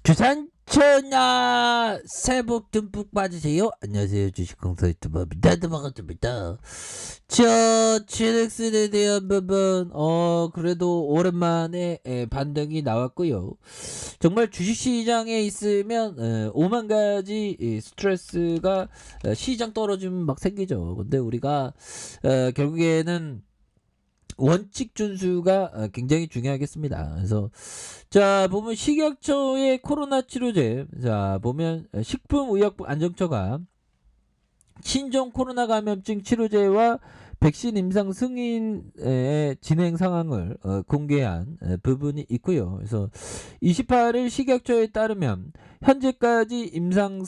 주산천하 새해 복 듬뿍 받으세요. 안녕하세요, 주식공사 유튜버입니다. 반갑습니다. GX에 대한 부분 그래도 오랜만에 반등이 나왔고요. 정말 주식시장에 있으면 5만 가지 스트레스가 시장 떨어지면 막 생기죠. 근데 우리가 결국에는 원칙 준수가 굉장히 중요하겠습니다. 그래서 자 보면 식약처의 코로나 치료제, 자 보면 식품의약품 안정처가 신종 코로나 감염증 치료제와 백신 임상 승인의 진행 상황을 공개한 부분이 있고요. 그래서 28일 식약처에 따르면 현재까지 임상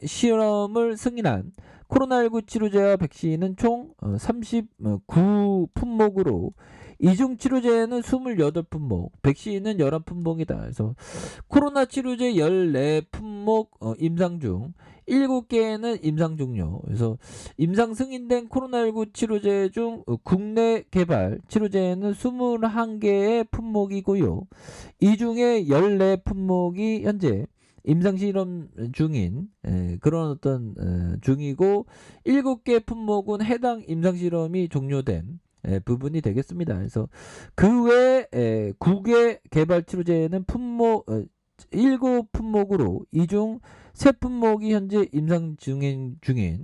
실험을 승인한 코로나19 치료제와 백신은 총 39품목으로 이중 치료제는 28품목, 백신은 11품목이다. 그래서 코로나 치료제 14품목 임상 중 7개는 임상 종료. 그래서 임상 승인된 코로나19 치료제 중 국내 개발 치료제는 21개의 품목이고요. 이 중에 14품목이 현재 임상 실험 중인 그런 어떤 중이고 7개 품목은 해당 임상 실험이 종료된 부분이 되겠습니다. 그래서 그 외에 9개 개발 치료제는 품목 7품목으로 이 중 3품목이 현재 임상 중인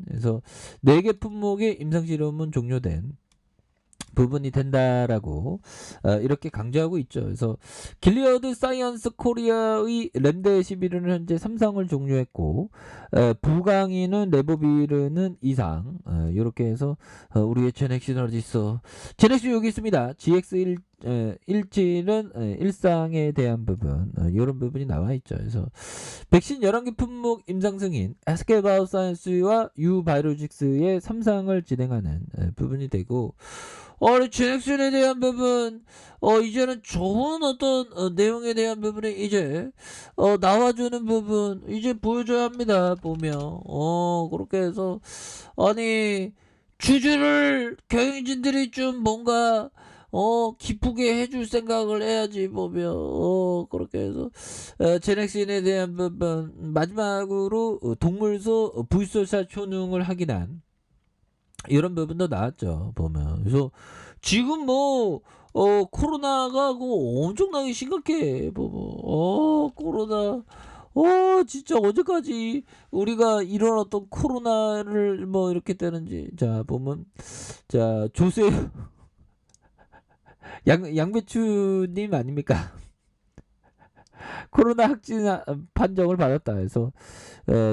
그래서 4개 품목의 임상 실험은 종료된 부분이 된다라고 이렇게 강조하고 있죠. 그래서 길리어드 사이언스 코리아의 렘데시비르는 현재 3상을 종료했고 부강인은 레보비르는 2상 이렇게 해서 우리의 제넥시는 어디 있어? 제넥시 여기 있습니다. GX1 17은 1상에 대한 부분 이런 부분이 나와 있죠. 그래서 백신 11개 품목 임상 승인 SK바이오사이언스와 유바이오로직스의 3상을 진행하는 부분이 되고 제넥슨에 대한 부분 이제는 좋은 어떤 내용에 대한 부분이 이제 나와주는 부분 이제 보여줘야 합니다. 보면 그렇게 해서 아니 주주를 경영진들이 좀 뭔가 기쁘게 해줄 생각을 해야지 보면 그렇게 해서 제넥슨에 대한 부분 마지막으로 동물소 불소사 효능을 확인한 이런 부분도 나왔죠 보면. 그래서 지금 뭐 코로나가 엄청나게 심각해 보면. 코로나 진짜 언제까지 우리가 이런 어떤 코로나를 뭐 이렇게 되는지. 자 보면 자 조세 양배추님 아닙니까? 코로나 확진 판정을 받았다 해서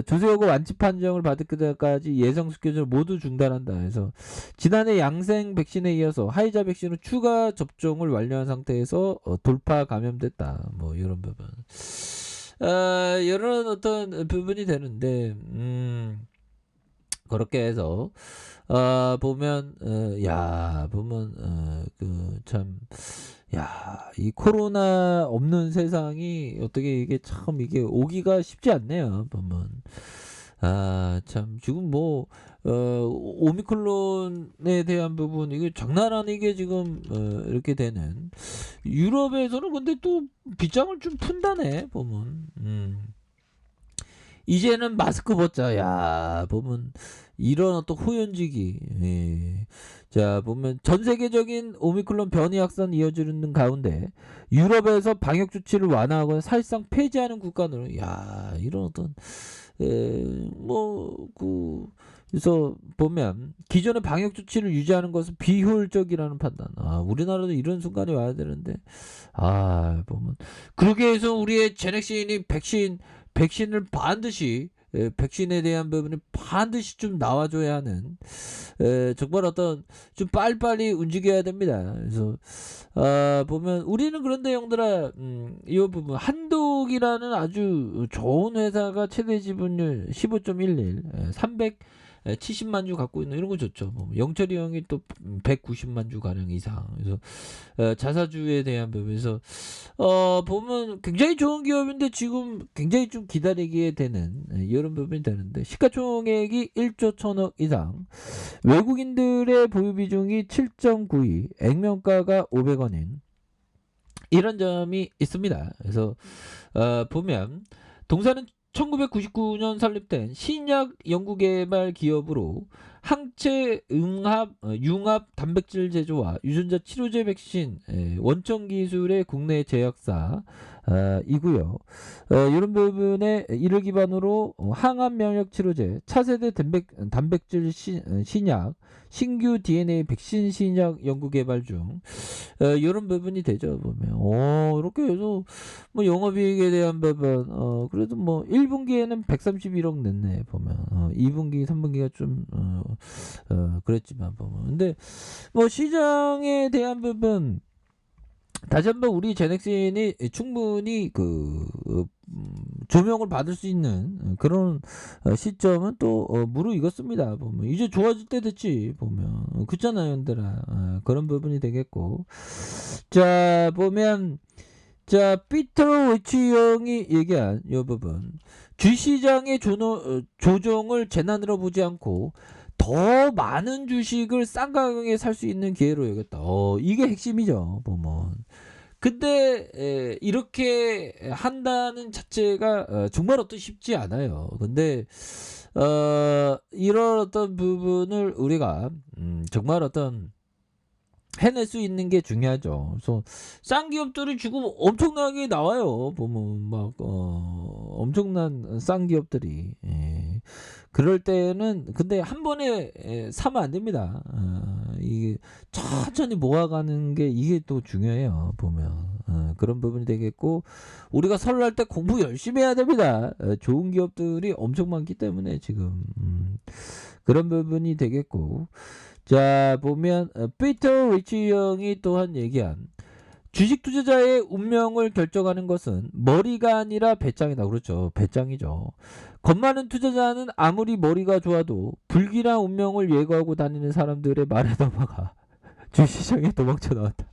조세호가 완치 판정을 받을 때까지 예상 스케줄 모두 중단한다 해서 지난해 양생 백신에 이어서 화이자 백신은 추가 접종을 완료한 상태에서 돌파 감염됐다. 뭐 이런 부분. 이런 어떤 부분이 되는데 그렇게 해서 보면 보면 이 코로나 없는 세상이 어떻게 이게 참 이게 오기가 쉽지 않네요. 보면 참 지금 뭐 오미크론에 대한 부분 이게 장난 아니게 지금 이렇게 되는 유럽에서는 근데 또 빗장을 좀 푼다네 보면. 이제는 마스크 벗자. 야 보면 이런 어떤 호연지기. 자 보면 전 세계적인 오미크론 변이 확산 이어지는 가운데 유럽에서 방역 조치를 완화하거나 사실상 폐지하는 국가는 이런 어떤 그래서 보면 기존의 방역 조치를 유지하는 것은 비효율적이라는 판단. 우리나라도 이런 순간이 와야 되는데 보면 그러게 해서 우리의 제넥신이 백신을 반드시 백신에 대한 부분이 반드시 좀 나와줘야 하는 정말 어떤 좀 빨리빨리 움직여야 됩니다. 그래서 보면 우리는 그런데 형들아 이 부분 한독이라는 아주 좋은 회사가 최대 지분율 15.11 370만 주 갖고 있는 이런 거 좋죠. 뭐 영철이 형이 또 190만 주 가량 이상. 그래서 자사주에 대한 부분에서 보면 굉장히 좋은 기업인데 지금 굉장히 좀 기다리게 되는 이런 부분이 되는데 시가총액이 1조 1000억 이상, 외국인들의 보유 비중이 7.92, 액면가가 500원인 이런 점이 있습니다. 그래서 보면 동사는 1999년 설립된 신약 연구개발 기업으로 항체 융합 단백질 제조와 유전자 치료제 백신 원천 기술의 국내 제약사 이고요. 이런 부분에 이를 기반으로 항암 면역 치료제, 차세대 단백질 신약, 신규 DNA 백신 신약 연구 개발 중 이런 부분이 되죠. 보면 이렇게 해서 뭐 영업이익에 대한 부분 그래도 뭐 1분기에는 131억 냈네 보면 2분기 3분기가 좀 그랬지만 보면 근데 뭐 시장에 대한 부분 다시 한번 우리 제넥신이 충분히 조명을 받을 수 있는 그런 시점은 또 무르익었습니다. 보면 이제 좋아질 때 됐지 보면 그렇잖아요, 얘들아. 그런 부분이 되겠고 자 보면 자 피터 리치 형이 얘기한 이 부분 주시장의 조정을 재난으로 보지 않고 더 많은 주식을 싼 가격에 살 수 있는 기회로 여겼다. 이게 핵심이죠. 보면. 근데 이렇게 한다는 자체가 정말 어떤 쉽지 않아요. 근데 이런 어떤 부분을 우리가 정말 어떤 해낼 수 있는 게 중요하죠. 그래서 싼 기업들이 지금 엄청나게 나와요. 보면 막 엄청난 싼 기업들이 그럴 때는 근데 한 번에 사면 안 됩니다. 이게 천천히 모아가는 게 이게 또 중요해요. 보면 그런 부분이 되겠고 우리가 설날 때 공부 열심히 해야 됩니다. 좋은 기업들이 엄청 많기 때문에 지금 그런 부분이 되겠고 자 보면 피터 리치 형이 또한 얘기한 주식 투자자의 운명을 결정하는 것은 머리가 아니라 배짱이다. 그렇죠. 배짱이죠. 겁 많은 투자자는 아무리 머리가 좋아도 불길한 운명을 예고하고 다니는 사람들의 말에 넘어가 주시장에 도망쳐 나왔다.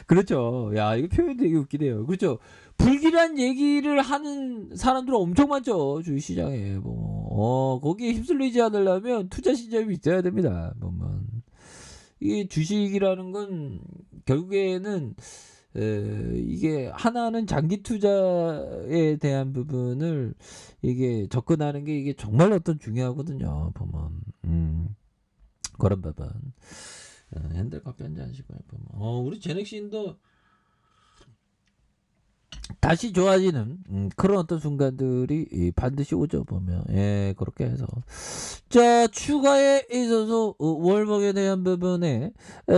그렇죠. 야 이거 표현 되게 웃기네요. 그렇죠. 불길한 얘기를 하는 사람들은 엄청 많죠. 주식시장에 거기에 휩쓸리지 않으려면 투자 시점이 있어야 됩니다. 보면 이 주식이라는 건 결국에는 이게 하나는 장기 투자에 대한 부분을 이게 접근하는 게 이게 정말 어떤 중요하거든요. 보면 그런 부분. 핸들 커피 한잔 하시고요. 보면 우리 제넥신도 다시 좋아지는 그런 어떤 순간들이 반드시 오죠. 보면 그렇게 해서 자 추가에 있어서 월봉에 대한 부분에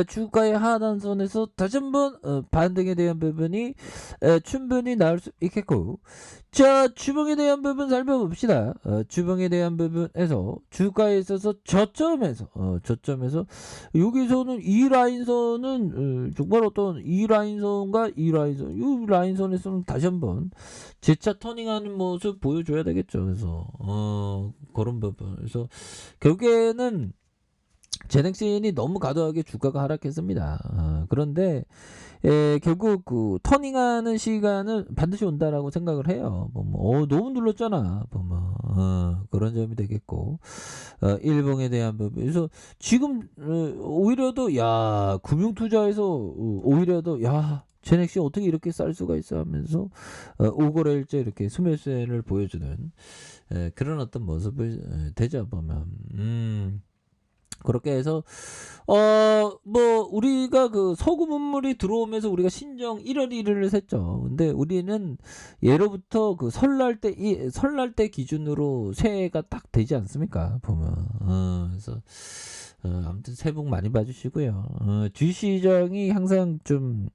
주가의 하단선에서 다시 한번 반등에 대한 부분이 충분히 나올 수 있겠고 자 주봉에 대한 부분 살펴봅시다. 주봉에 대한 부분에서 주가에 있어서 저점에서 여기서는 이 라인선은 정말 어떤 이 라인선과 이 라인선에서는 다시 한번 재차 터닝하는 모습 보여줘야 되겠죠. 그래서 그런 부분 그래서 결국에는 제넥신이 너무 과도하게 주가가 하락했습니다. 그런데 결국 그 터닝하는 시간은 반드시 온다라고 생각을 해요. 너무 눌렀잖아. 그런 점이 되겠고 일봉에 대한 부분. 그래서 지금 오히려도 야 금융투자에서 오히려도 야 제넥신 어떻게 이렇게 쌀 수가 있어 하면서 5거래일째 이렇게 스매스를 보여주는 그런 어떤 모습을 되죠. 보면 그렇게 해서 뭐 우리가 그 서구 문물이 들어오면서 우리가 신정 1월 1일을 샜죠. 근데 우리는 예로부터 그 설날 때 기준으로 새해가 딱 되지 않습니까? 보면 그래서 아무튼 새해 복 많이 봐주시고요. 주시장이 항상 좀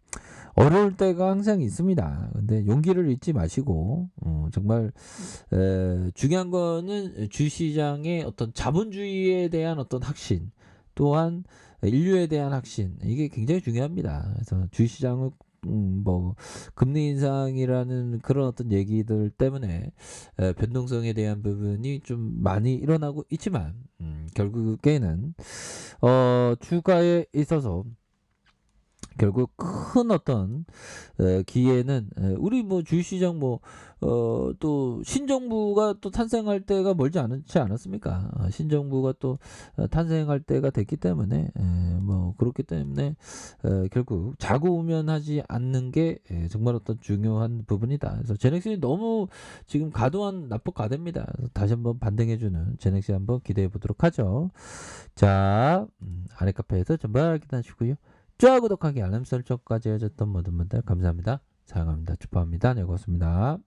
어려울 때가 항상 있습니다. 근데 용기를 잃지 마시고 정말 중요한 거는 주시장의 어떤 자본주의에 대한 어떤 확신 또한 인류에 대한 확신 이게 굉장히 중요합니다. 그래서 주시장은 뭐 금리 인상이라는 그런 어떤 얘기들 때문에 변동성에 대한 부분이 좀 많이 일어나고 있지만 결국에는 주가에 있어서 결국 큰 어떤 기회는 우리 뭐 주식시장 뭐 또 신정부가 또 탄생할 때가 멀지 않지 않았습니까? 신정부가 또 탄생할 때가 됐기 때문에 뭐 그렇기 때문에 결국 자고우면하지 않는 게 정말 어떤 중요한 부분이다. 그래서 제넥슨이 너무 지금 과도한 납폭 과대입니다. 그래서 다시 한번 반등해주는 제넥슨 한번 기대해 보도록 하죠. 자, 아래 카페에서 전발 기다리시고요. 좋아요, 구독하기, 알람 설정까지 해줬던 모든 분들 감사합니다. 사랑합니다. 축하합니다. 네, 고맙습니다.